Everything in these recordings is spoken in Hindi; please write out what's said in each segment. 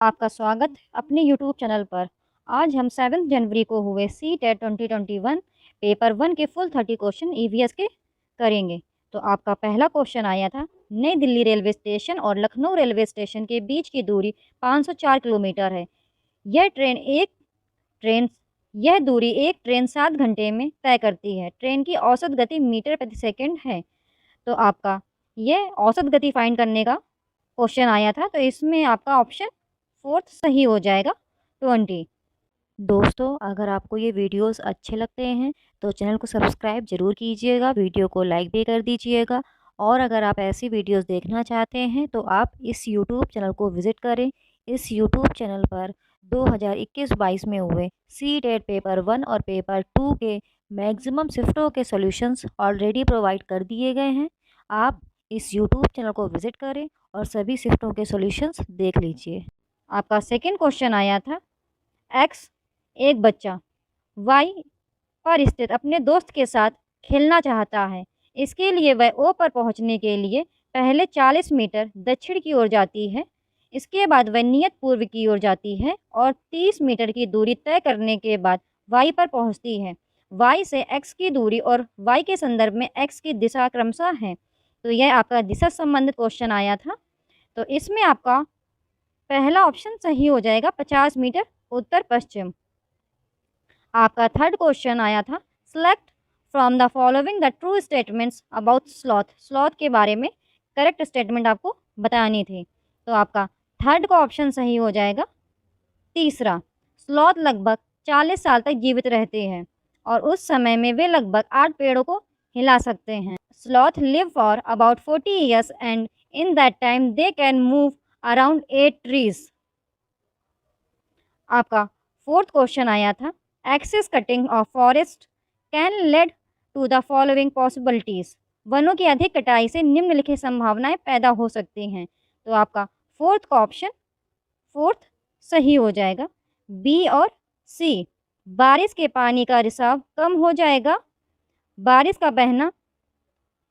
आपका स्वागत है अपने यूट्यूब चैनल पर। आज हम 7 जनवरी को हुए सीटेट 2021 पेपर 1 के फुल 30 क्वेश्चन ईवीएस के करेंगे। तो आपका पहला क्वेश्चन आया था, नई दिल्ली रेलवे स्टेशन और लखनऊ रेलवे स्टेशन के बीच की दूरी 504 किलोमीटर है। ट्रेन यह दूरी एक ट्रेन 7 घंटे में तय करती है। ट्रेन की औसत गति मीटर प्रति सेकंड है। तो आपका यह औसत गति फाइंड करने का क्वेश्चन आया था। तो इसमें आपका ऑप्शन फोर्थ सही हो जाएगा 20। दोस्तों, अगर आपको ये वीडियोस अच्छे लगते हैं तो चैनल को सब्सक्राइब जरूर कीजिएगा, वीडियो को लाइक भी कर दीजिएगा। और अगर आप ऐसी वीडियोस देखना चाहते हैं तो आप इस यूट्यूब चैनल को विज़िट करें। इस यूट्यूब चैनल पर 2021-22 में हुए सीटेट पेपर 1 और पेपर 2 के मैक्सिमम शिफ्टों के सॉल्यूशंस ऑलरेडी प्रोवाइड कर दिए गए हैं। आप इस यूट्यूब चैनल को विज़िट करें और सभी शिफ्टों के सॉल्यूशंस देख लीजिए। आपका सेकंड क्वेश्चन आया था, एक्स एक बच्चा वाई पर स्थित अपने दोस्त के साथ खेलना चाहता है। इसके लिए वह ओ पर पहुंचने के लिए पहले 40 मीटर दक्षिण की ओर जाती है। इसके बाद वह नियत पूर्व की ओर जाती है और 30 मीटर की दूरी तय करने के बाद वाई पर पहुंचती है। वाई से एक्स की दूरी और वाई के संदर्भ में एक्स की दिशा क्रमशः है। तो यह आपका दिशा संबंधित क्वेश्चन आया था। तो इसमें आपका पहला ऑप्शन सही हो जाएगा, 50 मीटर उत्तर पश्चिम। आपका थर्ड क्वेश्चन आया था, select from the following the true statements about sloth. Sloth के बारे में करेक्ट स्टेटमेंट आपको बतानी थी। तो आपका थर्ड का ऑप्शन सही हो जाएगा तीसरा। स्लॉथ लगभग 40 साल तक जीवित रहते हैं और उस समय में वे लगभग 8 पेड़ों को हिला सकते हैं। Sloth live for about 40 years and in that time they can move around 8 trees. आपका फोर्थ क्वेश्चन आया था, excess cutting of forest can lead to the following possibilities. वनों की अधिक कटाई से निम्नलिखित संभावनाएं पैदा हो सकती हैं। तो आपका फोर्थ का ऑप्शन फोर्थ सही हो जाएगा, बी और सी। बारिश के पानी का रिसाव कम हो जाएगा। बारिश का बहना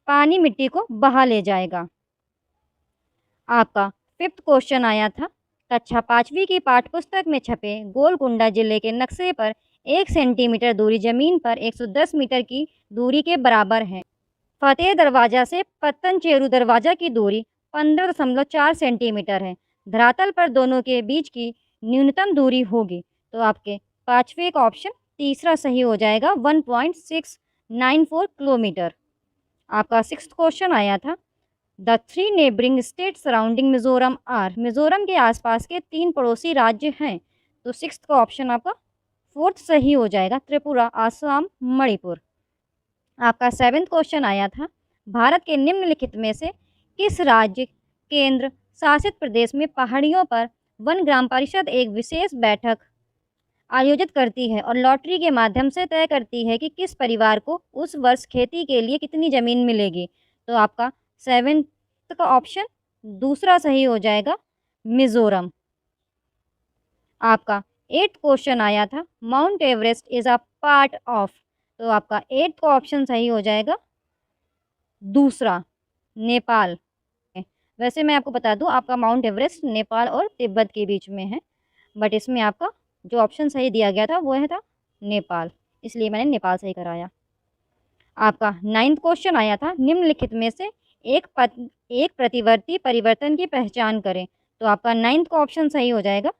पानी मिट्टी को बहा ले जाएगा। आपका फिफ्थ क्वेश्चन आया था, कक्षा 5वीं की पाठ्य पुस्तक में छपे गोलकुंडा जिले के नक्शे पर 1 सेंटीमीटर दूरी जमीन पर 110 मीटर की दूरी के बराबर है। फतेह दरवाजा से पत्तनचेरू दरवाजा की दूरी 15.4 सेंटीमीटर है। धरातल पर दोनों के बीच की न्यूनतम दूरी होगी। तो आपके पाँचवें का ऑप्शन तीसरा सही हो जाएगा, 1.694 किलोमीटर। आपका सिक्स्थ क्वेश्चन आया था, the 3 neighbouring state surrounding Mizoram are. Mizoram के आसपास के 3 पड़ोसी राज्य हैं। तो सिक्स्थ का ऑप्शन आपका फोर्थ सही हो जाएगा, त्रिपुरा, आसाम, मणिपुर। आपका सेवेंथ क्वेश्चन आया था, भारत के निम्नलिखित में से किस राज्य केंद्र शासित प्रदेश में पहाड़ियों पर वन ग्राम परिषद एक विशेष बैठक आयोजित करती है और लॉटरी के माध्यम से तय करती है कि किस परिवार को उस वर्ष खेती के लिए कितनी ज़मीन मिलेगी। तो आपका सेवेंथ का ऑप्शन दूसरा सही हो जाएगा, मिजोरम। आपका एट्थ क्वेश्चन आया था, mount Everest is a part of. तो आपका एट्थ का ऑप्शन सही हो जाएगा दूसरा, नेपाल। वैसे मैं आपको बता दूं, आपका माउंट एवरेस्ट नेपाल और तिब्बत के बीच में है, बट इसमें आपका जो ऑप्शन सही दिया गया था वो है था नेपाल, इसलिए मैंने नेपाल सही कराया। आपका नाइन्थ क्वेश्चन आया था, निम्नलिखित में से एक प्रतिवर्ती परिवर्तन की पहचान करें। तो आपका नाइन्थ का ऑप्शन सही हो जाएगा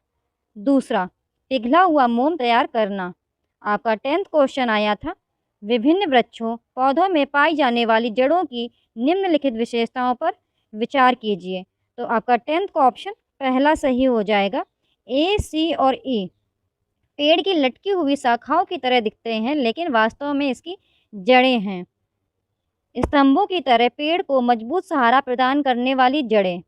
दूसरा, पिघला हुआ मोम तैयार करना। आपका 10th क्वेश्चन आया था, विभिन्न वृक्षों पौधों में पाई जाने वाली जड़ों की निम्नलिखित विशेषताओं पर विचार कीजिए। तो आपका 10th का ऑप्शन पहला सही हो जाएगा, ए, सी और ई। पेड़ की लटकी हुई शाखाओं की तरह दिखते हैं लेकिन वास्तव में इसकी जड़ें हैं। स्तंभों की तरह पेड़ को मजबूत सहारा प्रदान करने वाली जड़ें,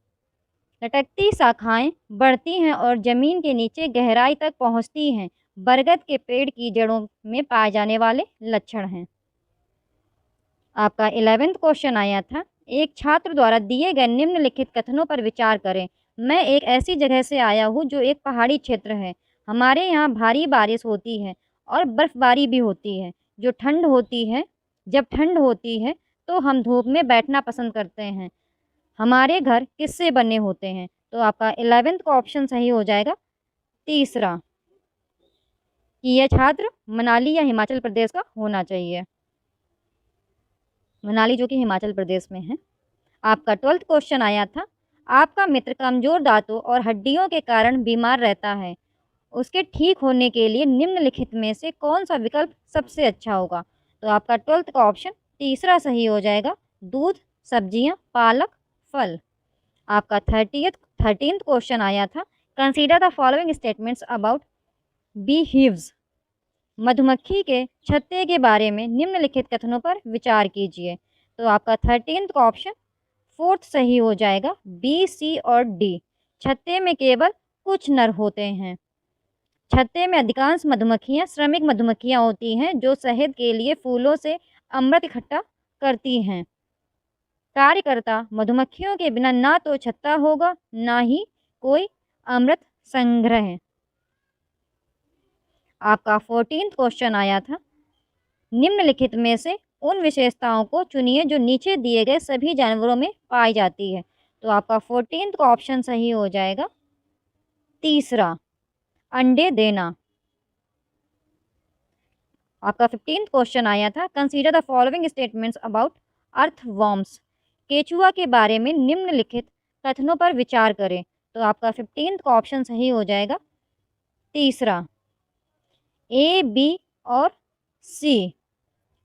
लटकती शाखाएं बढ़ती हैं और जमीन के नीचे गहराई तक पहुंचती हैं। बरगद के पेड़ की जड़ों में पाए जाने वाले लक्षण हैं। आपका 11th क्वेश्चन आया था, एक छात्र द्वारा दिए गए निम्नलिखित कथनों पर विचार करें। मैं एक ऐसी जगह से आया हूँ जो एक पहाड़ी क्षेत्र है। हमारे यहाँ भारी बारिश होती है और बर्फबारी भी होती है। जब ठंड होती है तो हम धूप में बैठना पसंद करते हैं। हमारे घर किससे बने होते हैं? तो आपका 11th का ऑप्शन सही हो जाएगा तीसरा, कि यह छात्र मनाली या हिमाचल प्रदेश का होना चाहिए। मनाली जो कि हिमाचल प्रदेश में है। आपका 12th क्वेश्चन आया था, आपका मित्र कमजोर दांतों और हड्डियों के कारण बीमार रहता है, उसके ठीक होने के लिए निम्नलिखित में से कौन सा विकल्प सबसे अच्छा होगा? तो आपका 12th का ऑप्शन तीसरा सही हो जाएगा, दूध, सब्जियां, पालक, फल। आपका 13th क्वेश्चन आया था, consider the following statements about bee hives. मधुमक्खी के छत्ते के बारे में निम्नलिखित कथनों पर विचार कीजिए। तो आपका 13th का ऑप्शन 4th सही हो जाएगा, बी, सी और डी। छत्ते में केवल कुछ नर होते हैं। छत्ते में अधिकांश मधुमक्खियां श्रमिक मधुमक्खियां होती हैं जो शहद के लिए फूलों से अमृत इकट्ठा करती हैं। कार्यकर्ता मधुमक्खियों के बिना ना तो छत्ता होगा, ना ही कोई अमृत संग्रह। आपका 14th क्वेश्चन आया था, निम्नलिखित में से उन विशेषताओं को चुनिए जो नीचे दिए गए सभी जानवरों में पाई जाती है। तो आपका 14th का ऑप्शन सही हो जाएगा तीसरा, अंडे देना। आपका 15th क्वेश्चन आया था, consider the following statements about earthworms. केचुआ के बारे में निम्नलिखित कथनों पर विचार करें। तो आपका 15th का ऑप्शन सही हो जाएगा तीसरा, ए, बी और सी।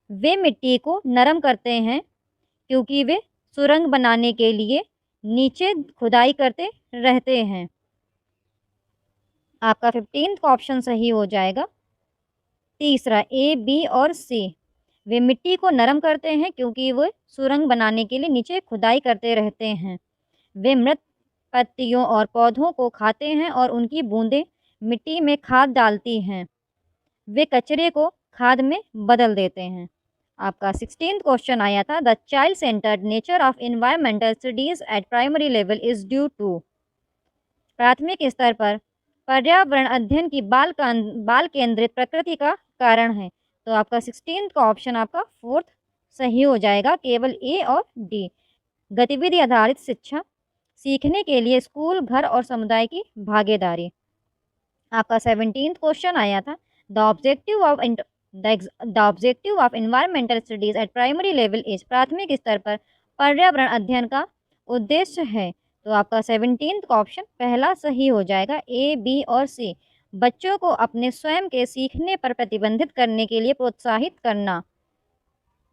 वे मिट्टी को नरम करते हैं क्योंकि वे सुरंग बनाने के लिए नीचे खुदाई करते रहते हैं। आपका 15th का ऑप्शन सही हो जाएगा तीसरा, ए, बी और सी। वे मिट्टी को नरम करते हैं क्योंकि वे सुरंग बनाने के लिए नीचे खुदाई करते रहते हैं। वे मृत पत्तियों और पौधों को खाते हैं और उनकी बूंदें मिट्टी में खाद डालती हैं। वे कचरे को खाद में बदल देते हैं। आपका 16th क्वेश्चन आया था, the child centred nature of environmental studies at primary level is due to. प्राथमिक स्तर पर पर्यावरण अध्ययन की बाल केंद्रित प्रकृति का कारण है। तो आपका 16th का ऑप्शन आपका 4th सही हो जाएगा, केवल ए और डी। गतिविधि आधारित शिक्षा, सीखने के लिए स्कूल, घर और समुदाय की भागीदारी। आपका 17th क्वेश्चन आया था, the objective of environmental studies at primary level is. प्राथमिक स्तर पर पर्यावरण अध्ययन का उद्देश्य है। तो आपका 17th का ऑप्शन पहला सही हो जाएगा, ए, बी और सी। बच्चों को अपने स्वयं के सीखने पर प्रतिबंधित करने के लिए प्रोत्साहित करना,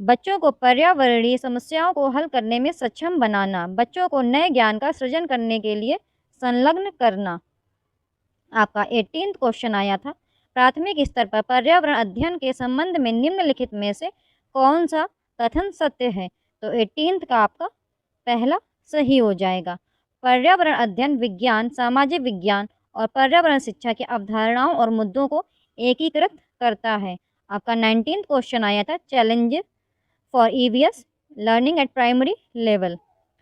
बच्चों को पर्यावरणीय समस्याओं को हल करने में सक्षम बनाना, बच्चों को नए ज्ञान का सृजन करने के लिए संलग्न करना। आपका 18th क्वेश्चन आया था, प्राथमिक स्तर पर पर्यावरण अध्ययन के संबंध में निम्नलिखित में से कौन सा कथन सत्य है? तो 18th का आपका पहला सही हो जाएगा। पर्यावरण अध्ययन विज्ञान, सामाजिक विज्ञान और पर्यावरण शिक्षा की अवधारणाओं और मुद्दों को एकीकृत करता है। आपका 19th क्वेश्चन आया था, challenges for EVS learning at primary level.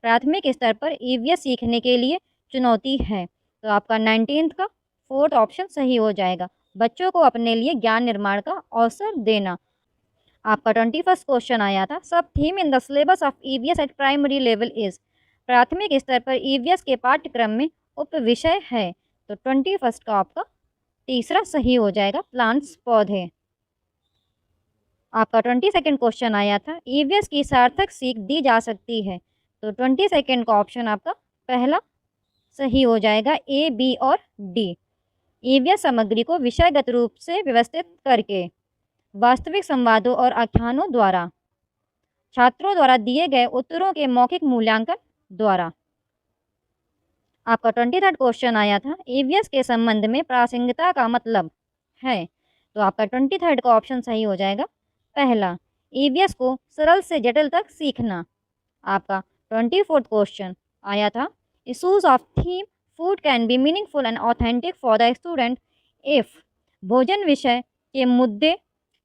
प्राथमिक स्तर पर ईवीएस सीखने के लिए चुनौती है। तो आपका 19th का 4th ऑप्शन सही हो जाएगा, बच्चों को अपने लिए ज्ञान निर्माण का अवसर देना। आपका 21st क्वेश्चन आया था, सब theme in the syllabus of EVS eight primary level is. प्राथमिक स्तर पर ईवीएस के पाठ्यक्रम में उप विषय है। तो 21st का आपका तीसरा सही हो जाएगा, प्लांट्स, पौधे। आपका 22nd क्वेश्चन आया था, ईवीएस की सार्थक सीख दी जा सकती है। तो 22nd का ऑप्शन आपका पहला सही हो जाएगा, ए, बी और डी। ईवीएस सामग्री को विषयगत रूप से व्यवस्थित करके वास्तविक संवादों और आख्यानों द्वारा, छात्रों द्वारा दिए गए उत्तरों के मौखिक मूल्यांकन द्वारा। आपका 23rd क्वेश्चन आया था, ईवीएस के संबंध में प्रासंगिकता का मतलब है। तो आपका 23rd का ऑप्शन सही हो जाएगा, पहला, ईवीएस को सरल से जटिल तक सीखना। आपका 24th क्वेश्चन आया था, issues of theme food can be meaningful and authentic for the student if. भोजन विषय के मुद्दे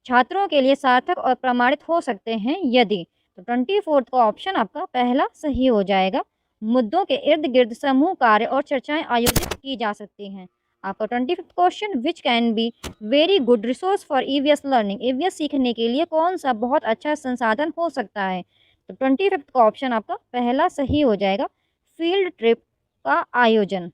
छात्रों के लिए सार्थक और प्रमाणित हो सकते हैं यदि। तो 24th का ऑप्शन आपका पहला सही हो जाएगा, मुद्दों के इर्द गिर्द समूह कार्य और चर्चाएं आयोजित की जा सकती हैं। आपका 25th question, which can be very good resource for EVS learning. EVS सीखने के लिए कौन सा बहुत अच्छा संसाधन हो सकता है? तो 25th का ऑप्शन आपका पहला सही हो जाएगा, फील्ड ट्रिप, का आयोजन।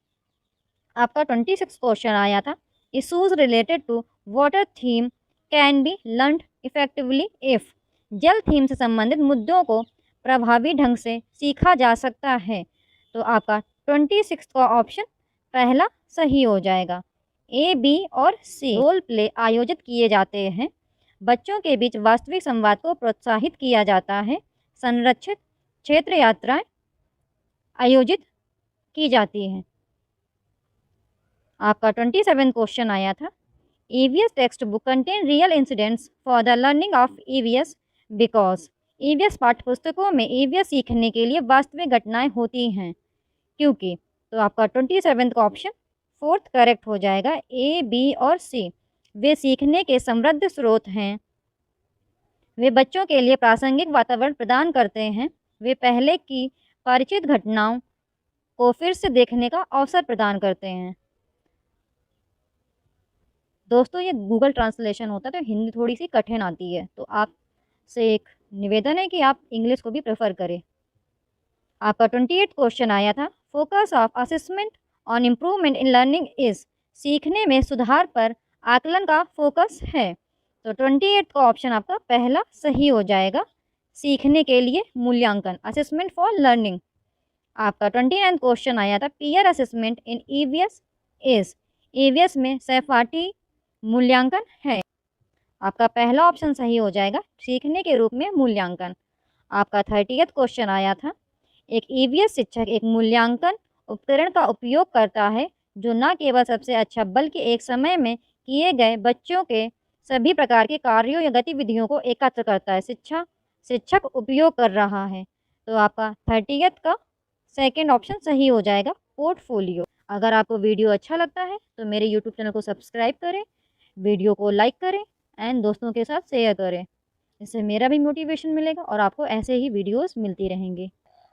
आपका 26 क्वेश्चन आया था, issues related to water theme can be learned effectively if. जल थीम से संबंधित मुद्दों को प्रभावी ढंग से सीखा जा सकता है। तो आपका 26 का ऑप्शन पहला सही हो जाएगा। ए, बी और सी। रोल प्ले आयोजित किए जाते हैं। बच्चों के बीच वास्तविक संवाद को प्रोत्साहित किया जाता है। संरक्षित क्षेत्र यात्राएं आयोजित की जाती हैं। आपका 27 क्वेश्चन आया था, EVS text book contain real incidents for the learning of EVS because. EVS पाठ्यपुस्तकों में ईवीएस सीखने के लिए वास्तविक घटनाएं होती हैं क्योंकि। तो आपका 27 का ऑप्शन फोर्थ करेक्ट हो जाएगा, ए, बी और सी। वे सीखने के समृद्ध स्रोत हैं। वे बच्चों के लिए प्रासंगिक वातावरण प्रदान करते हैं। वे पहले की परिचित घटनाओं को फिर से देखने का अवसर प्रदान करते हैं। दोस्तों ये गूगल ट्रांसलेशन होता है तो हिंदी थोड़ी सी कठिन आती है, तो आपसे एक निवेदन है कि आप इंग्लिश को भी प्रेफर करें। आपका 28 क्वेश्चन आया था, focus of assessment on improvement in learning is. सीखने में सुधार पर आकलन का फोकस है। तो 28 का ऑप्शन आपका पहला सही हो जाएगा, सीखने के लिए मूल्यांकन, असेसमेंट फॉर लर्निंग। आपका 29 क्वेश्चन आया था, peer assessment in EVS is. EVS में सहपाठी मूल्यांकन है। आपका पहला ऑप्शन सही हो जाएगा, सीखने के रूप में मूल्यांकन। आपका 30 क्वेश्चन आया था, एक ईवीएस शिक्षक एक मूल्यांकन उपकरण का उपयोग करता है जो न केवल सबसे अच्छा बल्कि एक समय में किए गए बच्चों के सभी प्रकार के कार्यों या गतिविधियों को एकत्र करता है। शिक्षक उपयोग कर रहा है। तो आपका 30 का सेकंड ऑप्शन सही हो जाएगा, पोर्टफोलियो। अगर आपको वीडियो अच्छा लगता है तो मेरे यूट्यूब चैनल को सब्सक्राइब करें, वीडियो को लाइक करें एंड दोस्तों के साथ शेयर करें। इससे मेरा भी मोटिवेशन मिलेगा और आपको ऐसे ही वीडियोस मिलती रहेंगी।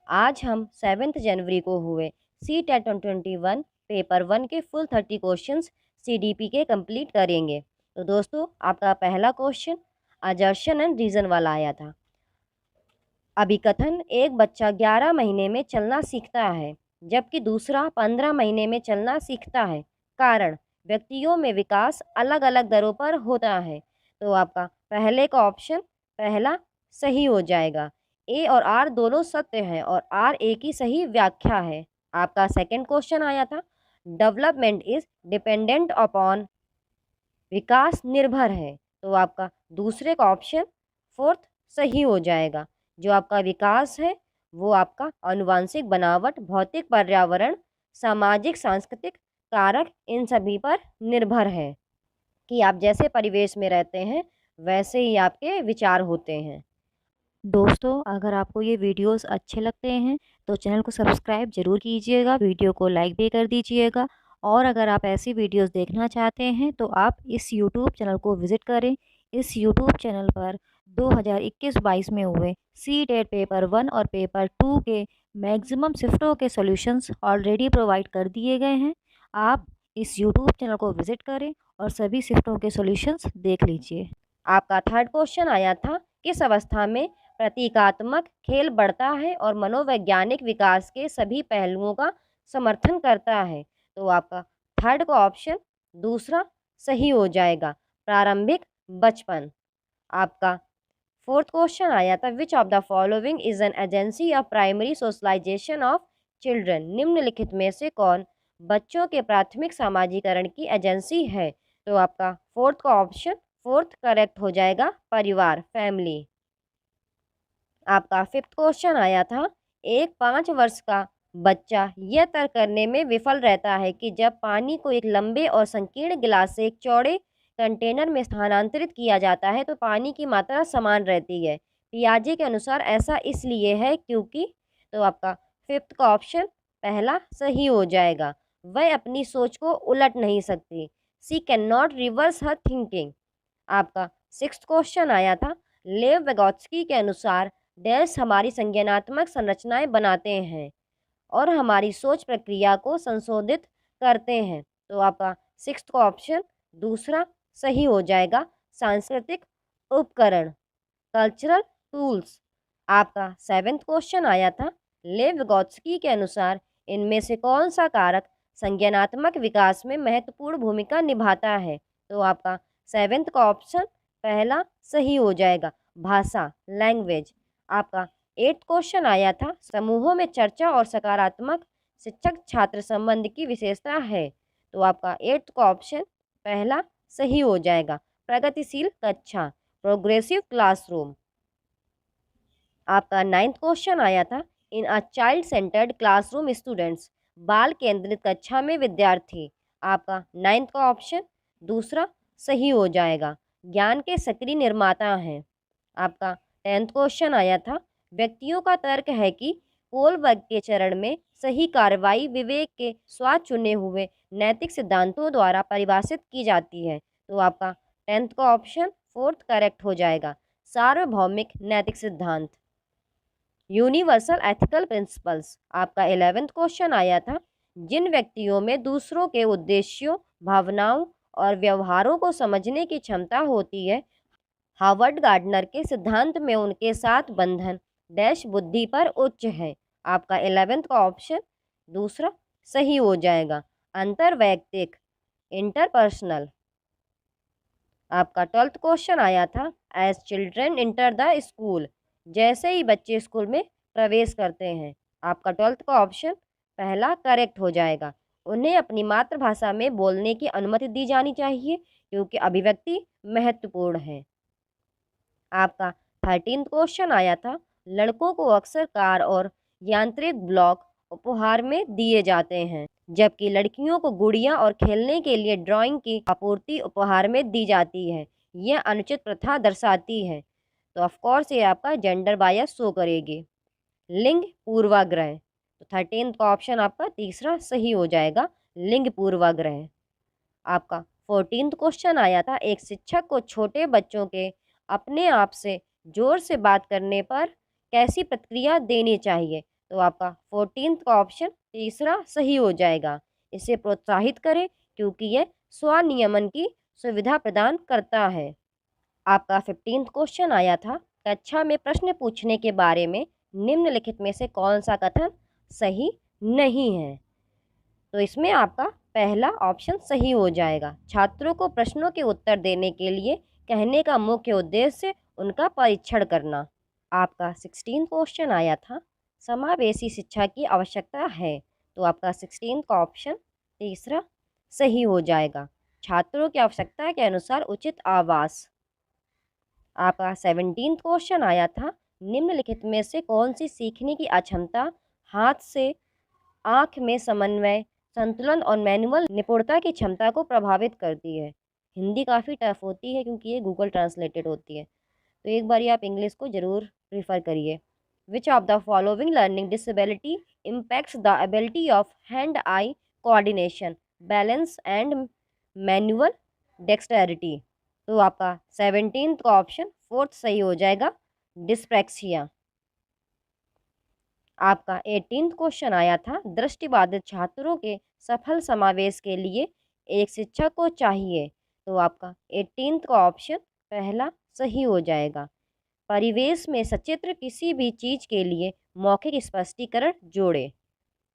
आज हम 7 जनवरी को हुए CTET 2021 पेपर 1 के फुल 30 क्वेश्चंस CDP के कंप्लीट करेंगे। तो दोस्तों आपका पहला क्वेश्चन अजर्शन एंड रीज़न वाला आया था। अभिकथन, एक बच्चा 11 महीने में चलना सीखता है जबकि दूसरा 15 महीने में चलना सीखता है। कारण, व्यक्तियों में विकास अलग अलग दरों पर होता है। तो आपका पहले का ऑप्शन पहला सही हो जाएगा। ए और आर दोनों सत्य हैं और आर ए की सही व्याख्या है। आपका सेकंड क्वेश्चन आया था, डेवलपमेंट इज डिपेंडेंट अपॉन। विकास निर्भर है। तो आपका दूसरे का ऑप्शन फोर्थ सही हो जाएगा। जो आपका विकास है वो आपका आनुवांशिक बनावट, भौतिक पर्यावरण, सामाजिक सांस्कृतिक कारक, इन सभी पर निर्भर है कि आप जैसे परिवेश में रहते हैं वैसे ही आपके विचार होते हैं। दोस्तों अगर आपको ये वीडियोस अच्छे लगते हैं तो चैनल को सब्सक्राइब ज़रूर कीजिएगा, वीडियो को लाइक भी कर दीजिएगा। और अगर आप ऐसी वीडियोस देखना चाहते हैं तो आप इस यूट्यूब चैनल को विज़िट करें। इस यूट्यूब चैनल पर 2021-22 में हुए CTET पेपर 1 और पेपर 2 के मैक्सिमम शिफ्टों के सॉल्यूशंस ऑलरेडी प्रोवाइड कर दिए गए हैं। आप इस यूट्यूब चैनल को विज़िट करें और सभी शिफ्टों के सॉल्यूशंस देख लीजिए। आपका थर्ड क्वेश्चन आया था, किस अवस्था में प्रतीकात्मक खेल बढ़ता है और मनोवैज्ञानिक विकास के सभी पहलुओं का समर्थन करता है। तो आपका थर्ड का ऑप्शन दूसरा सही हो जाएगा, प्रारंभिक बचपन। आपका फोर्थ क्वेश्चन आया था, which of the following is an agency of primary socialisation of children. निम्नलिखित में से कौन बच्चों के प्राथमिक सामाजिकरण की एजेंसी है। तो आपका फोर्थ का ऑप्शन फोर्थ करेक्ट हो जाएगा, परिवार, फैमिली। आपका फिफ्थ क्वेश्चन आया था, एक 5 वर्ष का बच्चा यह तय करने में विफल रहता है कि जब पानी को एक लंबे और संकीर्ण गिलास से एक चौड़े कंटेनर में स्थानांतरित किया जाता है तो पानी की मात्रा समान रहती है। पियाजे के अनुसार ऐसा इसलिए है क्योंकि। तो आपका फिफ्थ का ऑप्शन पहला सही हो जाएगा, वह अपनी सोच को उलट नहीं सकती। She can not reverse her thinking. आपका सिक्स्थ क्वेश्चन आया था, लेव वेगोत्स्की के अनुसार डैश हमारी संज्ञानात्मक संरचनाएं बनाते हैं और हमारी सोच प्रक्रिया को संशोधित करते हैं। तो आपका सिक्स्थ का ऑप्शन दूसरा सही हो जाएगा, सांस्कृतिक उपकरण, कल्चरल टूल्स। आपका सेवेंथ क्वेश्चन आया था, लेव वेगोत्स्की के अनुसार इनमें से कौन सा कारक संज्ञानात्मक विकास में महत्वपूर्ण भूमिका निभाता है? तो आपका 7th का ऑप्शन पहला सही हो जाएगा, भाषा, लैंग्वेज। आपका 8th क्वेश्चन आया था, समूहों में चर्चा और सकारात्मक शिक्षक छात्र संबंध की विशेषता है। तो आपका 8th का ऑप्शन पहला सही हो जाएगा, प्रगतिशील कक्षा, प्रोग्रेसिव क्लासरूम। आपका 9th क्वेश्चन आया था, in a child centred classroom students, बाल केंद्रित कक्षा में विद्यार्थी। आपका 9th का ऑप्शन दूसरा सही हो जाएगा, ज्ञान के सक्रिय निर्माता हैं। आपका 10th क्वेश्चन आया था, व्यक्तियों का तर्क है कि कोलबर्ग के चरण में सही कार्रवाई विवेक के स्वचुने हुए नैतिक सिद्धांतों द्वारा परिभाषित की जाती है। तो आपका 10th का ऑप्शन 4th करेक्ट हो जाएगा, सार्वभौमिक नैतिक सिद्धांत, यूनिवर्सल एथिकल प्रिंसिपल्स। आपका 11th क्वेश्चन आया था, जिन व्यक्तियों में दूसरों के उद्देश्यों, भावनाओं और व्यवहारों को समझने की क्षमता होती है, हार्वर्ड गार्डनर के सिद्धांत में उनके साथ बंधन डैश बुद्धि पर उच्च है। आपका 11th का ऑप्शन दूसरा सही हो जाएगा, अंतर्वैयक्तिक, इंटरपर्सनल। आपका 12th क्वेश्चन आया था, as children enter the school, जैसे ही बच्चे स्कूल में प्रवेश करते हैं। आपका 12th का ऑप्शन पहला करेक्ट हो जाएगा, उन्हें अपनी मातृभाषा में बोलने की अनुमति दी जानी चाहिए क्योंकि अभिव्यक्ति महत्वपूर्ण है। आपका 13th क्वेश्चन आया था, लड़कों को अक्सर कार और यांत्रिक ब्लॉक उपहार में दिए जाते हैं, जबकि लड़कियों को गुड़िया और खेलने के लिए ड्राइंग की आपूर्ति उपहार में दी जाती है। यह अनुचित प्रथा दर्शाती है। तो ऑफकोर्स ये आपका जेंडर बायस शो करेगी। लिंग पूर्वाग्रह, तो 13th का ऑप्शन आपका तीसरा सही हो जाएगा, लिंग पूर्वाग्रह। आपका 14th क्वेश्चन आया था, एक शिक्षक को छोटे बच्चों के अपने आप से जोर से बात करने पर कैसी प्रतिक्रिया देनी चाहिए। तो आपका 14th का ऑप्शन तीसरा सही हो जाएगा, इसे प्रोत्साहित करें क्योंकि यह स्वनियमन की सुविधा प्रदान करता है। आपका 15th क्वेश्चन आया था, कक्षा में प्रश्न पूछने के बारे में निम्नलिखित में से कौन सा कथन सही नहीं है। तो इसमें आपका पहला ऑप्शन सही हो जाएगा, छात्रों को प्रश्नों के उत्तर देने के लिए कहने का मुख्य उद्देश्य उनका परीक्षण करना। आपका 16th क्वेश्चन आया था, समावेशी शिक्षा की आवश्यकता है। तो आपका 16th का ऑप्शन तीसरा सही हो जाएगा, छात्रों की आवश्यकता के अनुसार उचित आवास। आपका 17th क्वेश्चन आया था, निम्नलिखित में से कौन सी सीखने की अक्षमता हाथ से आँख में समन्वय, संतुलन और मैनुअल निपुणता की क्षमता को प्रभावित करती है। हिंदी काफ़ी टफ होती है क्योंकि ये गूगल ट्रांसलेटेड होती है, तो एक बार आप इंग्लिश को ज़रूर प्रीफर करिए। विच of the following learning disability impacts the ability of hand eye coordination, balance and manual dexterity. तो आपका 17th का ऑप्शन 4th सही हो जाएगा, डिस्प्रैक्सिया। आपका 18th क्वेश्चन आया था, दृष्टिबाधित छात्रों के सफल समावेश के लिए एक शिक्षक को चाहिए। तो आपका 18th का ऑप्शन पहला सही हो जाएगा, परिवेश में सचित्र किसी भी चीज़ के लिए मौखिक स्पष्टीकरण जोड़े।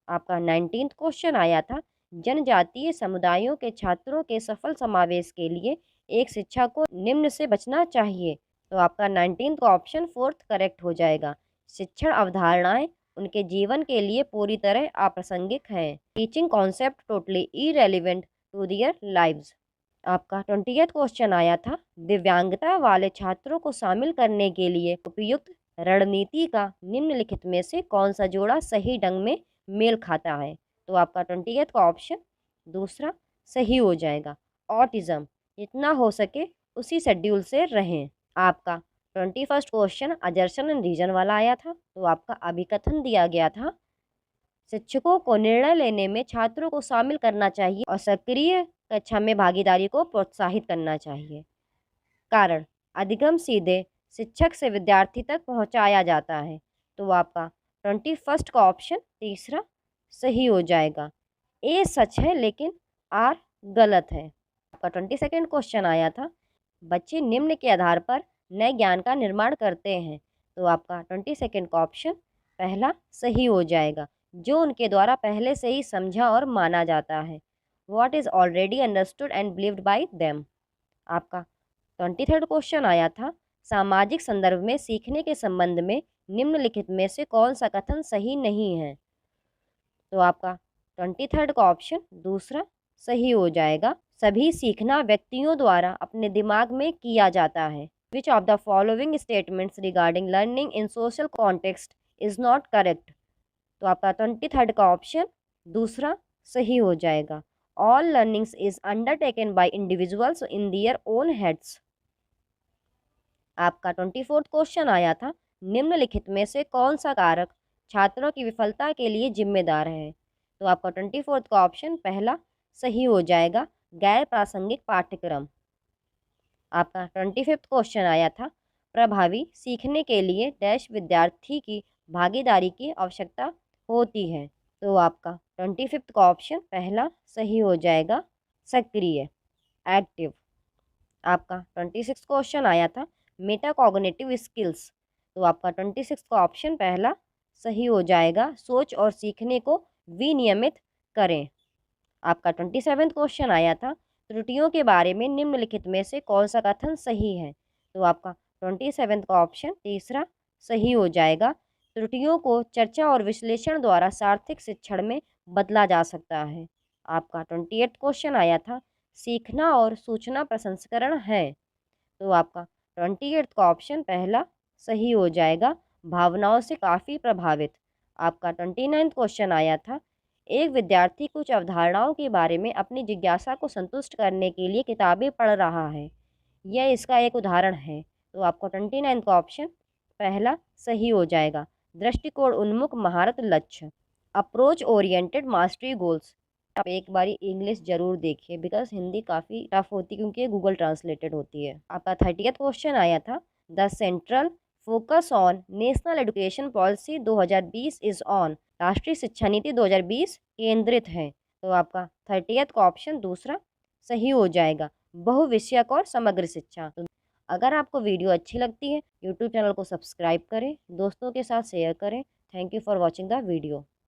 आपका 19th क्वेश्चन आया था, जनजातीय समुदायों के छात्रों के सफल समावेश के लिए एक शिक्षक को निम्न से बचना चाहिए। तो आपका 19th का ऑप्शन 4th करेक्ट हो जाएगा, शिक्षण अवधारणाएं उनके जीवन के लिए पूरी तरह अप्रासंगिक हैं, teaching concept totally irrelevant to their lives. आपका 20th क्वेश्चन आया था, दिव्यांगता वाले छात्रों को शामिल करने के लिए उपयुक्त रणनीति का निम्नलिखित में से कौन सा जोड़ा सही ढंग में मेल खाता है। तो आपका 20th का ऑप्शन दूसरा सही हो जाएगा, ऑटिज्म, जितना हो सके उसी शेड्यूल से रहें। आपका 21st क्वेश्चन अजर्शन एंड रीजन वाला आया था। तो आपका अभिकथन दिया गया था, शिक्षकों को निर्णय लेने में छात्रों को शामिल करना चाहिए और सक्रिय कक्षा में भागीदारी को प्रोत्साहित करना चाहिए। कारण, अधिगम सीधे शिक्षक से विद्यार्थी तक पहुंचाया जाता है। तो आपका 21st का ऑप्शन तीसरा सही हो जाएगा, ए सच है लेकिन आर गलत है। आपका 22nd क्वेश्चन आया था, बच्चे निम्न के आधार पर नए ज्ञान का निर्माण करते हैं। तो आपका 22nd का ऑप्शन पहला सही हो जाएगा, जो उनके द्वारा पहले से ही समझा और माना जाता है। What is already understood and believed by them। आपका 23rd क्वेश्चन आया था, सामाजिक संदर्भ में सीखने के संबंध में निम्नलिखित में से कौन सा कथन सही नहीं है। तो आपका 23rd का ऑप्शन दूसरा सही हो जाएगा। सभी सीखना व्यक्तियों द्वारा अपने दिमाग में किया जाता है। Which of the following statements regarding learning in social context is not correct। तो आपका 23rd का ऑप्शन दूसरा सही हो जाएगा। All learnings is undertaken by individuals in their own heads। आपका 24th क्वेश्चन आया था, निम्नलिखित में से कौन सा कारक छात्रों की विफलता के लिए जिम्मेदार है। तो आपका 24th का ऑप्शन पहला सही हो जाएगा, गैर प्रासंगिक पाठ्यक्रम। आपका 25th क्वेश्चन आया था, प्रभावी सीखने के लिए डैश विद्यार्थी की भागीदारी की आवश्यकता होती है। तो आपका 25th का ऑप्शन पहला सही हो जाएगा, सक्रिय, एक्टिव। आपका 26th क्वेश्चन आया था, मेटाकॉग्निटिव स्किल्स। तो आपका 26 का ऑप्शन पहला सही हो जाएगा, सोच और सीखने को विनियमित करें। आपका 27th क्वेश्चन आया था, त्रुटियों के बारे में निम्नलिखित में से कौन सा कथन सही है। तो आपका 27 का ऑप्शन तीसरा सही हो जाएगा, त्रुटियों को चर्चा और विश्लेषण द्वारा सार्थक शिक्षण में बदला जा सकता है। आपका 28 क्वेश्चन आया था, सीखना और सूचना प्रसंस्करण है। तो आपका 28 का ऑप्शन पहला सही हो जाएगा, भावनाओं से काफ़ी प्रभावित। आपका 29 क्वेश्चन आया था, एक विद्यार्थी कुछ अवधारणाओं के बारे में अपनी जिज्ञासा को संतुष्ट करने के लिए किताबें पढ़ रहा है, यह इसका एक उदाहरण है। तो आपको 29 का ऑप्शन पहला सही हो जाएगा, दृष्टिकोण उन्मुख महारत लक्ष्य, अप्रोच ओरिएंटेड मास्टरी गोल्स। आप एक बारी इंग्लिश जरूर देखिए, बिकॉज हिंदी काफ़ी टफ होती है क्योंकि ये गूगल ट्रांसलेटेड होती है। आपका 30th क्वेश्चन आया था, the central focus on national education policy 2020 is on. राष्ट्रीय शिक्षा नीति 2020 केंद्रित है। तो आपका 30th का ऑप्शन दूसरा सही हो जाएगा, बहुविषयक और समग्र शिक्षा। तो अगर आपको वीडियो अच्छी लगती है, यूट्यूब चैनल को सब्सक्राइब करें, दोस्तों के साथ शेयर करें। Thank you for watching the video.